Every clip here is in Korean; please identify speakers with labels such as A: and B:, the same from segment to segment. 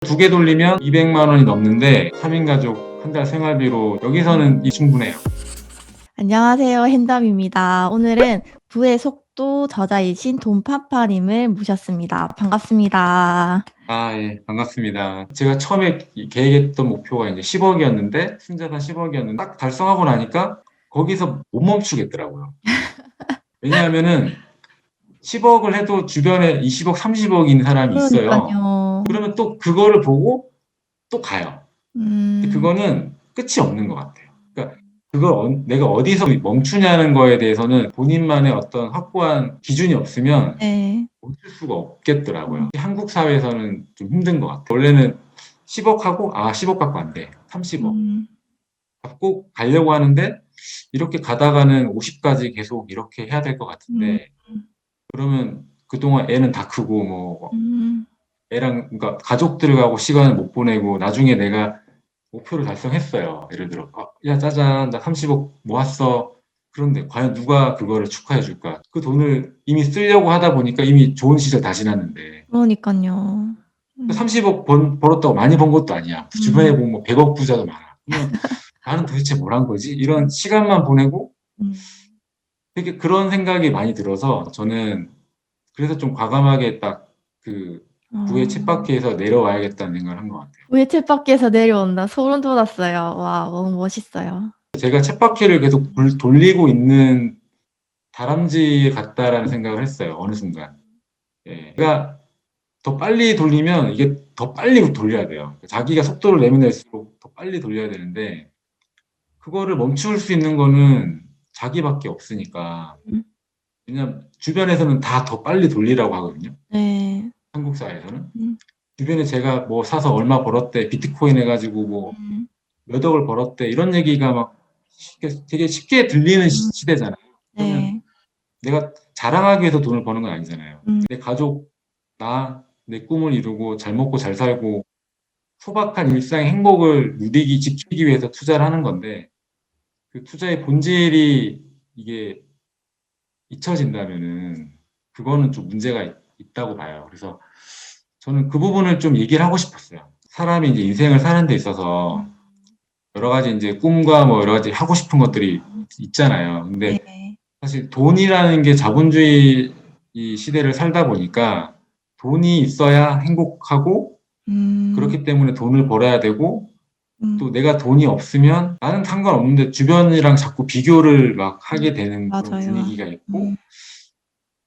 A: 두 개 돌리면 200만 원이 넘는데 3인 가족 한 달 생활비로 여기서는 충분해요.
B: 안녕하세요. 핸담입니다. 오늘은 부의 속도 저자이신 돈파파님을 모셨습니다. 반갑습니다.
A: 예, 반갑습니다. 제가 처음에 계획했던 목표가 이제 10억이었는데, 순자산 10억이었는데, 딱 달성하고 나니까 거기서 못 멈추겠더라고요. 왜냐하면은 10억을 해도 주변에 20억, 30억 있는 사람이 있어요.
B: 그러니까요.
A: 그러면 또 그거를 보고 또 가요. 근데
B: 음,
A: 그거는 끝이 없는 것 같아요. 그러니까 그걸 내가 어디서 멈추냐는 거에 대해서는 본인만의 어떤 확고한 기준이 없으면
B: 네.
A: 멈출 수가 없겠더라고요.
B: 음,
A: 한국 사회에서는 좀 힘든 것 같아요. 원래는 10억 하고 10억 갖고 안 돼. 30억
B: 음,
A: 갖고 가려고 하는데 이렇게 가다가는 50까지 계속 이렇게 해야 될 것
B: 음,
A: 같은데 그러면 그동안 애는 다 크고 뭐
B: 음,
A: 애랑 그러니까 가족들하고 시간을 못 보내고 나중에 내가 목표를 달성했어요. 예를 들어 야 짜잔 나 30억 모았어. 그런데 과연 누가 그거를 축하해 줄까? 그 돈을 이미 쓰려고 하다 보니까 이미 좋은 시절 다 지났는데
B: 그러니까요.
A: 30억 벌었다고 많이 번 것도 아니야. 주변에
B: 음,
A: 보면 뭐 100억 부자도 많아. 그러면 나는 도대체 뭘 한 거지? 이런 시간만 보내고
B: 음,
A: 되게 그런 생각이 많이 들어서 저는 그래서 좀 과감하게 딱 그 부의
B: 어,
A: 쳇바퀴에서 내려와야겠다는 생각을 한 것 같아요.
B: 부의 쳇바퀴에서 내려온다. 소름 돋았어요. 와, 너무 멋있어요.
A: 제가 쳇바퀴를 계속 돌리고 있는 다람쥐 같다라는 생각을 했어요. 어느 순간. 예. 제가 더 빨리 돌리면 이게 더 빨리 돌려야 돼요. 자기가 속도를 내면 낼수록 더 빨리 돌려야 되는데 그거를 멈출 수 있는 거는 자기밖에 없으니까.
B: 음,
A: 왜냐면 주변에서는 다 더 빨리 돌리라고 하거든요.
B: 네.
A: 한국 사회에서는.
B: 음,
A: 주변에 제가 뭐 사서 얼마 벌었대, 비트코인 해가지고 뭐
B: 음,
A: 몇 억을 벌었대, 이런 얘기가 막 되게 쉽게 들리는 시대잖아요. 그러면
B: 네.
A: 내가 자랑하기 위해서 돈을 버는 건 아니잖아요.
B: 음,
A: 내 가족, 내 꿈을 이루고 잘 먹고 잘 살고 소박한 일상의 행복을 누리기, 지키기 위해서 투자를 하는 건데 그 투자의 본질이 이게 잊혀진다면은 그거는 좀 문제가 있다고 봐요. 그래서 저는 그 부분을 좀 얘기를 하고 싶었어요. 사람이 이제 인생을 사는 데 있어서 여러 가지 이제 꿈과 뭐 여러 가지 하고 싶은 것들이 있잖아요. 근데
B: 네.
A: 사실 돈이라는 게 자본주의 이 시대를 살다 보니까 돈이 있어야 행복하고
B: 음,
A: 그렇기 때문에 돈을 벌어야 되고
B: 음,
A: 또 내가 돈이 없으면 나는 상관없는데 주변이랑 자꾸 비교를 막 하게 되는 그런
B: 맞아요.
A: 분위기가 있고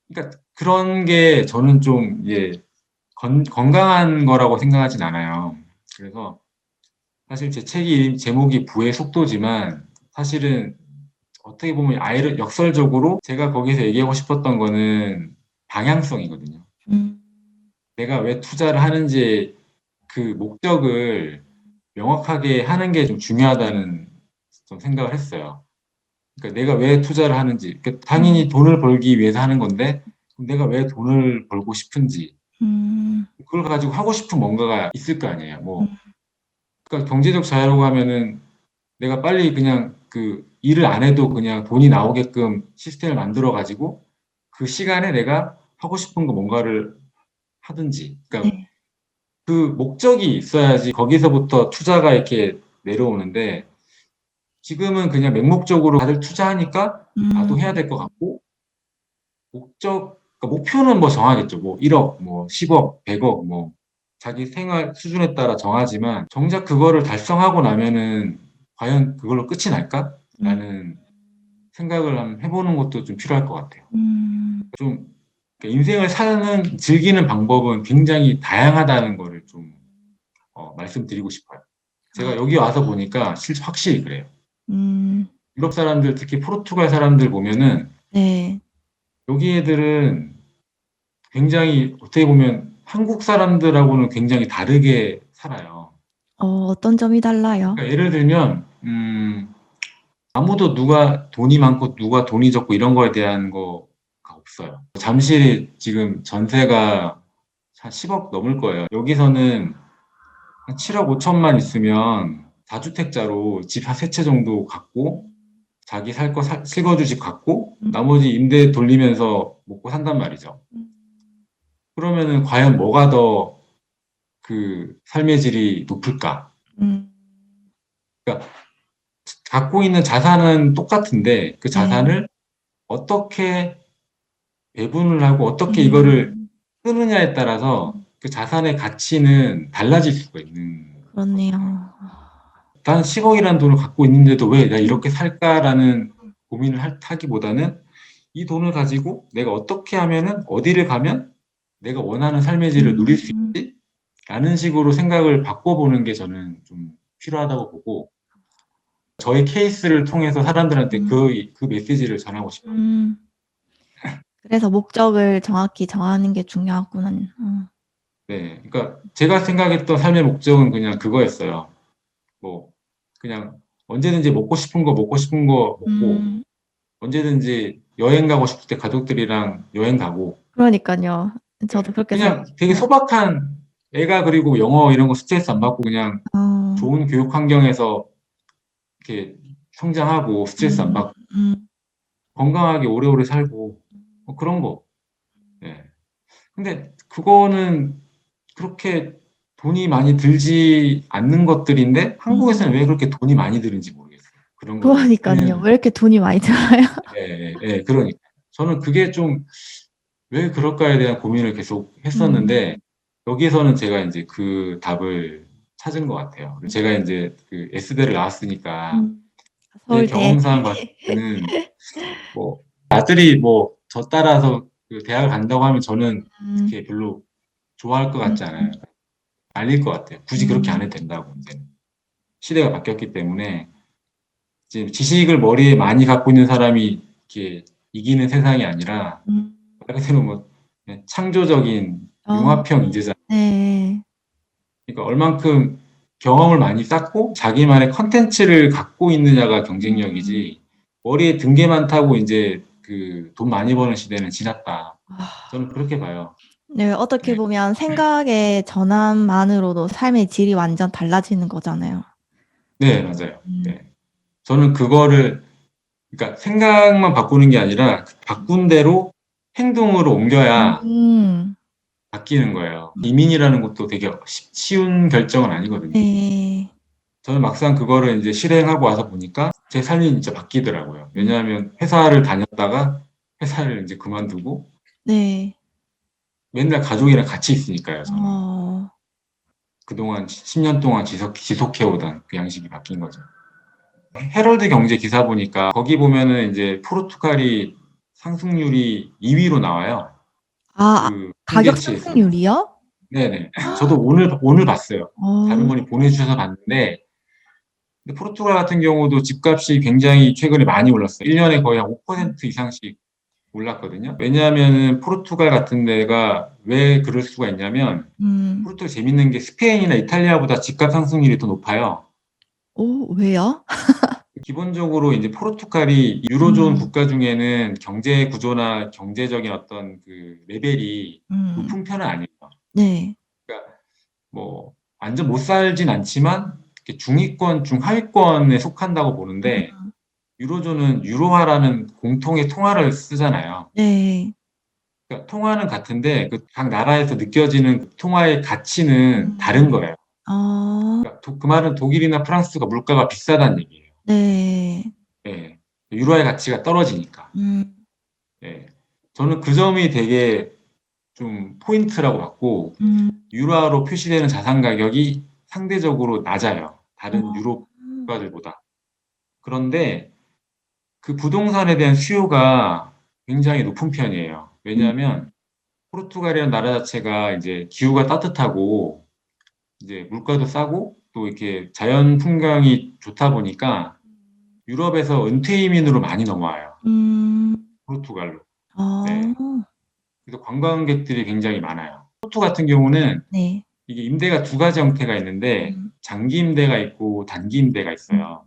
A: 그러니까 그런 게 저는 좀 이제 건강한 거라고 생각하진 않아요. 그래서 사실 제 책이 제목이 부의 속도지만 사실은 어떻게 보면 아이를 역설적으로 제가 거기서 얘기하고 싶었던 거는 방향성이거든요.
B: 음,
A: 내가 왜 투자를 하는지 그 목적을 명확하게 하는 게 좀 중요하다는 좀 생각을 했어요. 그러니까 내가 왜 투자를 하는지, 그러니까
B: 음,
A: 당연히 돈을 벌기 위해서 하는 건데 내가 왜 돈을 벌고 싶은지
B: 음,
A: 그걸 가지고 하고 싶은 뭔가가 있을 거 아니에요.
B: 음,
A: 뭐 그러니까 경제적 자유라고 하면은 내가 빨리 그냥 그 일을 안 해도 그냥 돈이 나오게끔 시스템을 만들어 가지고 그 시간에 내가 하고 싶은 거 뭔가를 하든지. 그러니까
B: 네.
A: 그 목적이 있어야지 거기서부터 투자가 이렇게 내려오는데 지금은 그냥 맹목적으로 다들 투자하니까
B: 음,
A: 나도 해야 될 것 같고 그러니까 목표는 뭐 정하겠죠. 뭐 1억, 뭐 10억, 100억, 뭐 자기 생활 수준에 따라 정하지만 정작 그거를 달성하고 나면은 과연 그걸로 끝이 날까?
B: 음,
A: 라는 생각을 한번 해보는 것도 좀 필요할 것 같아요.
B: 음.
A: 좀 그러니까 인생을 사는 즐기는 방법은 굉장히 다양하다는 거를 좀 말씀드리고 싶어요. 제가
B: 아,
A: 여기 와서 보니까 확실히 그래요.
B: 음,
A: 유럽 사람들, 특히 포르투갈 사람들 보면은
B: 네.
A: 여기 애들은 굉장히 어떻게 보면 한국 사람들하고는 굉장히 다르게 살아요.
B: 어떤 점이 달라요?
A: 그러니까 예를 들면 아무도 누가 돈이 많고 누가 돈이 적고 이런 거에 대한 거가 없어요. 잠실이 지금 전세가 한 10억 넘을 거예요. 여기서는 한 7억 5천만 있으면 다주택자로 집 한 세 채 정도 갖고 자기 살 거 실거주 집 갖고
B: 음,
A: 나머지 임대 돌리면서 먹고 산단 말이죠.
B: 음,
A: 그러면은 과연 뭐가 더 그 삶의 질이 높을까?
B: 음.
A: 그러니까 갖고 있는 자산은 똑같은데 그
B: 네.
A: 자산을 어떻게 배분을 하고 어떻게 이거를
B: 음.
A: 쓰느냐에 따라서 그 자산의 가치는 달라질 수가 있는
B: 그렇네요.
A: 거잖아요. 단 10억이라는 돈을 갖고 있는데도 왜 내가
B: 음.
A: 이렇게 살까라는 고민을 하기보다는 이 돈을 가지고 내가 어떻게 하면은 어디를 가면 내가 원하는 삶의 질을 누릴 수
B: 음.
A: 있지? 라는 식으로 생각을 바꿔보는 게 저는 좀 필요하다고 보고 저의 케이스를 통해서 사람들한테
B: 음.
A: 그 메시지를 전하고 싶어요.
B: 음. 그래서 목적을 정확히 정하는 게 중요하구나.
A: 네. 그러니까 제가 생각했던 삶의 목적은 그냥 그거였어요. 뭐 그냥 언제든지 먹고 싶은 거 먹고
B: 음.
A: 언제든지 여행 가고 싶을 때 가족들이랑 여행 가고
B: 그러니까요. 저도
A: 네.
B: 그렇게 살고
A: 그냥 되게
B: 싶어요.
A: 소박한 애가 그리고 영어 이런 거 스트레스 안 받고 그냥
B: 어.
A: 좋은 교육 환경에서 이렇게 성장하고 스트레스 안
B: 음.
A: 받고
B: 음.
A: 건강하게 오래오래 살고 뭐 그런 거. 네. 근데 그거는 그렇게 돈이 많이 들지 않는 것들인데
B: 음.
A: 한국에서는 왜 그렇게 돈이 많이 드는지 모르겠어요. 그런 거를
B: 그러니깐요.
A: 하는
B: 왜 이렇게 돈이 많이 들어요?
A: 그러니까 저는 그게 좀 왜 그럴까에 대한 고민을 계속
B: 음.
A: 했었는데 여기에서는 제가 인제 그 답을 찾은 것 같아요. 제가 인제 그 S대를 나왔으니까
B: 음.
A: 제
B: 서울대.
A: 경험상 봤을 때는 뭐 아들이 뭐 저 따라서 그 대학을 간다고 하면 저는
B: 음.
A: 그렇게 별로 좋아할 것 같지 않아요.
B: 음.
A: 말릴 것 같아요. 굳이 그렇게 안
B: 음.
A: 해도 된다고 인제는. 시대가 바뀌었기 때문에 지금 지식을 머리에 많이 갖고 있는 사람이 이렇게 이기는 세상이 아니라
B: 음.
A: 말 그대로 뭐 창조적인
B: 어.
A: 융합형 인재잖아요.
B: 네.
A: 그러니까 얼만큼 경험을 많이 쌓고 자기만의 컨텐츠를 갖고 있느냐가
B: 음.
A: 경쟁력이지 머리에 든 게 많다고 인제 그 돈 많이 버는 시대는 지났다.
B: 아.
A: 저는 그렇게 봐요.
B: 네. 어떻게
A: 네.
B: 보면 생각의 전환만으로도 삶의 질이 완전 달라지는 거잖아요.
A: 네, 맞아요.
B: 음.
A: 네. 저는 그거를 그러니까 생각만 바꾸는 게 아니라 그 바꾼 대로 행동으로 옮겨야
B: 음.
A: 바뀌는 거예요. 이민이라는 것도 되게 쉬운 결정은 아니거든요.
B: 네.
A: 저는 막상 그거를 인제 실행하고 와서 보니까 제 삶이 진짜 바뀌더라고요.
B: 음.
A: 왜냐하면 회사를 다녔다가 회사를 인제 그만두고
B: 네.
A: 맨날 가족이랑 같이 있으니까요, 저는.
B: 어.
A: 그동안 10년 동안 지속해 오던 그 양식이 바뀐 거죠. 헤럴드 경제 기사 보니까 거기 보면은 인제 포르투갈이 상승률이 2 위로 나와요.
B: 아
A: 그
B: 가격
A: 통계치에서.
B: 상승률이요?
A: 네네. 저도 오늘 봤어요. 다른
B: 어.
A: 분이 보내주셔서 봤는데 근데 포르투갈 같은 경우도 집값이 굉장히 최근에 많이 올랐어요. 1 년에 거의 한 5% 이상씩 올랐거든요. 왜냐하면은 포르투갈 같은 데가 왜 그럴 수가 있냐면
B: 음.
A: 포르투갈 재밌는 게 스페인이나 이탈리아보다 집값 상승률이 더 높아요.
B: 왜요?
A: 기본적으로 인제 포르투갈이 유로존
B: 음.
A: 국가 중에는 경제 구조나 경제적인 어떤 그 레벨이
B: 음.
A: 높은 편은 아니에요.
B: 네.
A: 그러니까 뭐 완전 못 살진 않지만 이렇게 중위권, 중하위권에 속한다고 보는데
B: 음.
A: 유로존은 유로화라는 공통의 통화를 쓰잖아요.
B: 네.
A: 그러니까 통화는 같은데 그 각 나라에서 느껴지는 통화의 가치는 다른
B: 음.
A: 거예요.
B: 어.
A: 그러니까 그 말은 독일이나 프랑스가 물가가 비싸다는 얘기예요.
B: 네.
A: 예. 유로화의 가치가 떨어지니까.
B: 음.
A: 예. 저는 그 점이 되게 좀 포인트라고 봤고
B: 음.
A: 유로화로 표시되는 자산 가격이 상대적으로 낮아요, 다른
B: 어.
A: 유럽 국가들보다. 그런데 그 부동산에 대한 수요가 굉장히 높은 편이에요.
B: 음.
A: 왜냐하면 포르투갈이라는 나라 자체가 이제 기후가 따뜻하고 이제 물가도 싸고 또 이렇게 자연 풍경이 좋다 보니까 유럽에서 은퇴 이민으로 많이 넘어와요,
B: 음.
A: 포르투갈로. 네.
B: 어.
A: 그래서 관광객들이 굉장히 많아요. 포르투 같은 경우는
B: 네.
A: 이게 임대가 두 가지 형태가 있는데
B: 음.
A: 장기 임대가 있고 단기 임대가
B: 음.
A: 있어요.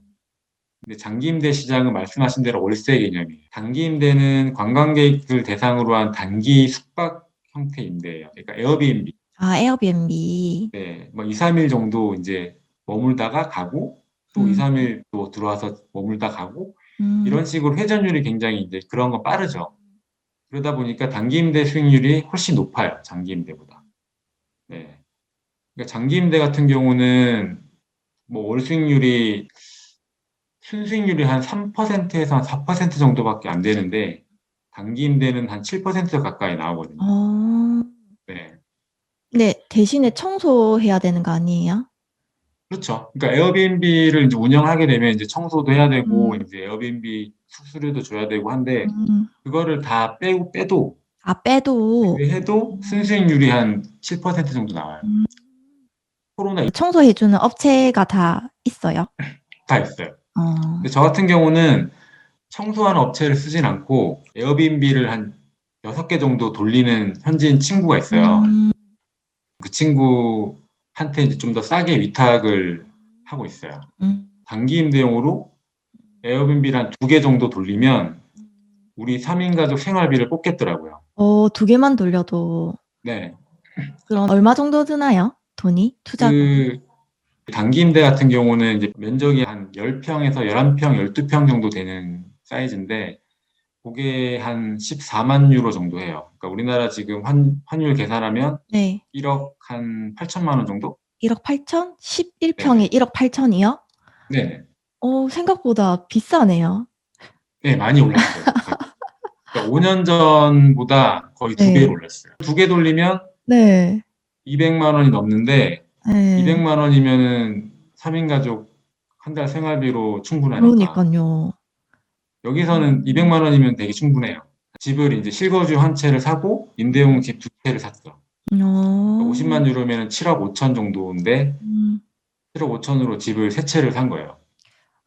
A: 근데 장기 임대 시장은 말씀하신 대로 월세 개념이에요. 단기 임대는 관광객을 대상으로 한 단기 숙박 형태 임대예요. 그러니까 에어비앤비.
B: 아 에어비앤비.
A: 네. 뭐 2-3일 정도 인제 머물다가 가고 또
B: 음.
A: 2-3일 또 들어와서 머물다 가고
B: 음.
A: 이런 식으로 회전율이 굉장히 인제 그런 건 빠르죠. 그러다 보니까 단기 임대 수익률이 훨씬 높아요, 장기 임대보다. 네. 그러니까 장기 임대 같은 경우는 뭐 월 수익률이 순수익률이 한 3%에서 한 4% 정도밖에 안 되는데 단기 임대는 한 7% 가까이 나오거든요.
B: 어.
A: 네.
B: 네, 대신에 청소해야 되는 거 아니에요?
A: 그렇죠. 그러니까 에어비앤비를 이제 운영하게 되면 이제 청소도 해야 되고
B: 음.
A: 이제 에어비앤비 수수료도 줘야 되고 한데
B: 음.
A: 그거를 다 빼도
B: 아, 빼도.
A: 제외해도 순수익률이 한 7% 정도 나와요.
B: 음.
A: 코로나
B: 청소해 주는 업체가 다 있어요?
A: 다 있어요.
B: 어.
A: 근데 저 같은 경우는 청소하는 업체를 쓰진 않고 에어비앤비를 한 6개 정도 돌리는 현지인 친구가 있어요.
B: 음.
A: 그 친구한테 이제 좀 더 싸게 위탁을 하고 있어요.
B: 음.
A: 단기 임대용으로 에어비앤비를 한 2개 정도 돌리면 우리 3인 가족 생활비를 뽑겠더라고요.
B: 2개만 돌려도
A: 네.
B: 그럼 얼마 정도 드나요? 돈이? 투자금이?
A: 그 단기 임대 같은 경우는 이제 면적이 한 10평에서 11평, 12평 정도 되는 사이즈인데 그게 한 14만 유로 정도 해요. 그러니까 우리나라 지금 환율 계산하면
B: 네.
A: 1억 한 8천만 원 정도?
B: 1억 8천? 11평에
A: 네네.
B: 1억 8천이요?
A: 네네.
B: 생각보다 비싸네요.
A: 네, 많이 올랐어요. 그러니까 5년 전보다 거의 2배로
B: 네.
A: 올랐어요. 2개 돌리면
B: 네.
A: 200만 원이 넘는데
B: 네.
A: 200만 원이면은 3인 가족 한 달 생활비로 충분하니까
B: 그러니깐요.
A: 여기서는
B: 음.
A: 200만 원이면 되게 충분해요. 집을 이제 실거주 한 채를 사고 임대용 집 2채를 샀어.
B: 어.
A: 50만 유로면 7억 5천 정도인데
B: 음.
A: 7억 5천으로 집을 3채를 산 거예요.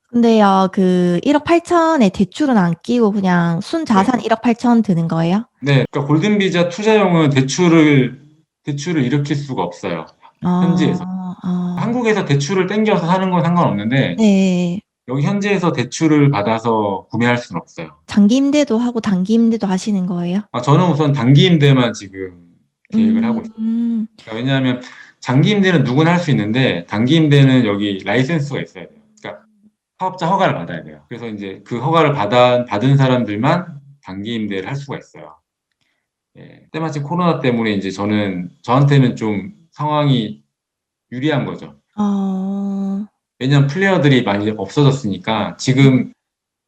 B: 근데요, 그 1억 8천에 대출은 안 끼고 그냥
A: 네.
B: 순자산 1억 8천 드는 거예요?
A: 네. 그러니까 골든비자 투자용은 대출을 일으킬 수가 없어요. 현지에서.
B: 아.
A: 한국에서 대출을 땡겨서 사는 건 상관없는데
B: 네.
A: 여기 현지에서 대출을 받아서 구매할 수는 없어요.
B: 장기 임대도 하고 단기 임대도 하시는 거예요?
A: 저는 우선 단기 임대만 지금 계획을 하고 있어요.
B: 음.
A: 그러니까 왜냐하면 장기 임대는 누구나 할 수 있는데 단기 임대는 여기 라이센스가 있어야 돼요. 그러니까 사업자 허가를 받아야 돼요. 그래서 이제 그 허가를 받은 사람들만 단기 임대를 할 수가 있어요. 예. 때마침 코로나 때문에 이제 저한테는 좀 상황이 유리한 거죠.
B: 어.
A: 왜냐하면 플레이어들이 많이 없어졌으니까 지금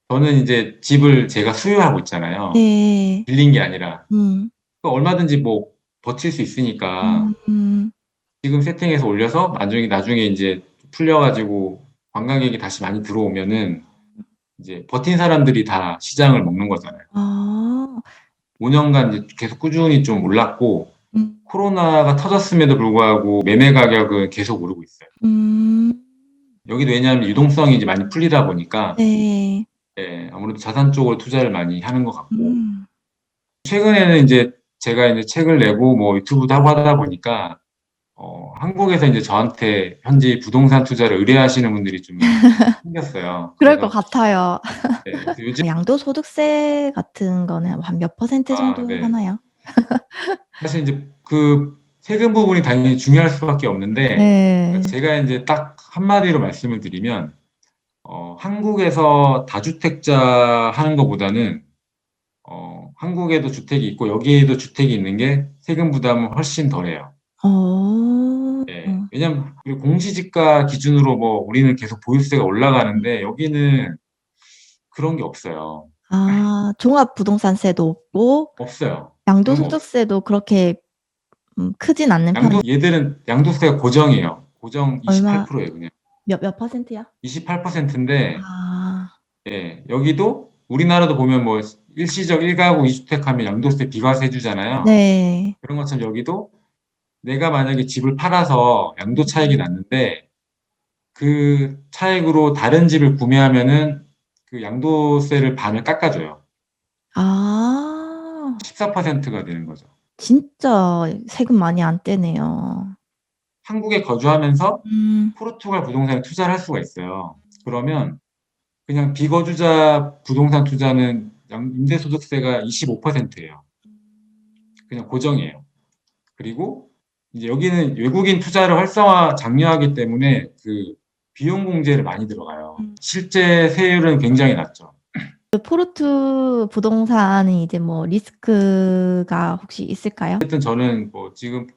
A: 저는 이제 집을 제가 수요하고 있잖아요.
B: 네.
A: 빌린 게 아니라.
B: 음.
A: 그러니까 얼마든지 뭐 버틸 수 있으니까
B: 음.
A: 지금 세팅해서 올려서 나중에 이제 풀려가지고 관광객이 다시 많이 들어오면은 이제 버틴 사람들이 다 시장을 먹는 거잖아요.
B: 아.
A: 5년간 이제 계속 꾸준히 좀 올랐고
B: 음.
A: 코로나가 터졌음에도 불구하고 매매 가격은 계속 오르고 있어요.
B: 음.
A: 여기도 왜냐하면 유동성이 이제 많이 풀리다 보니까
B: 네.
A: 예, 아무래도 자산 쪽으로 투자를 많이 하는 것 같고
B: 음.
A: 최근에는 이제 제가 이제 책을 내고 뭐 유튜브도 하고 하다 보니까 한국에서 이제 저한테 현지 부동산 투자를 의뢰하시는 분들이 좀 생겼어요.
B: 그럴 것
A: 그래서
B: 같아요.
A: 그래서 요즘
B: 양도소득세 같은 거는 한 몇 퍼센트 정도
A: 네.
B: 하나요?
A: 사실 이제 그 세금 부분이 당연히 중요할 수밖에 없는데
B: 네.
A: 제가 이제 딱 한마디로 말씀을 드리면 한국에서 다주택자 하는 것보다는 한국에도 주택이 있고 여기에도 주택이 있는 게 세금 부담은 훨씬 덜해요.
B: 어.
A: 예. 왜냐면 우리 공시지가 기준으로 뭐 우리는 계속 보유세가 올라가는데 여기는 그런 게 없어요.
B: 종합부동산세도 없고
A: 없어요. 그런 거 없어요.
B: 양도소득세도 그렇게 크진 않는 편이에요.
A: 얘들은 양도세가 고정이에요. 고정
B: 얼마
A: 28%예요, 그냥.
B: 몇 퍼센트요?
A: 28%인데
B: 아.
A: 예, 여기도 우리나라도 보면 뭐 일시적 1가구 2주택 하면 양도세 비과세 해주잖아요.
B: 네.
A: 그런 것처럼 여기도 내가 만약에 집을 팔아서 양도 차익이 났는데 그 차익으로 다른 집을 구매하면은 그 양도세를 반을 깎아줘요.
B: 아.
A: 14%가 되는 거죠.
B: 진짜 세금 많이 안 떼네요.
A: 한국에 거주하면서
B: 음.
A: 포르투갈 부동산에 투자를 할 수가 있어요. 그러면 그냥 비거주자 부동산 투자는 임대소득세가 25%예요. 그냥 고정이에요. 그리고 이제 여기는 외국인 투자를 장려하기 때문에 그 비용 공제를 많이 들어가요. 실제 세율은 굉장히 낮죠.
B: 그 포르투 부동산이 이제 뭐 리스크가 혹시 있을까요?
A: 어쨌든 저는 뭐 지금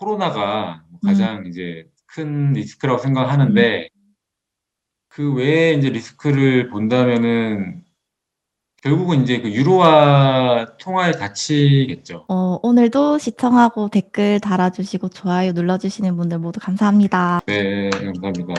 A: 코로나가
B: 음.
A: 가장 이제 큰 리스크라고 생각하는데 그 외에 이제 리스크를 본다면은 결국은 이제 그 유로화 통화의 가치겠죠.
B: 오늘도 시청하고 댓글 달아주시고 좋아요 눌러주시는 분들 모두 감사합니다.
A: 네, 감사합니다.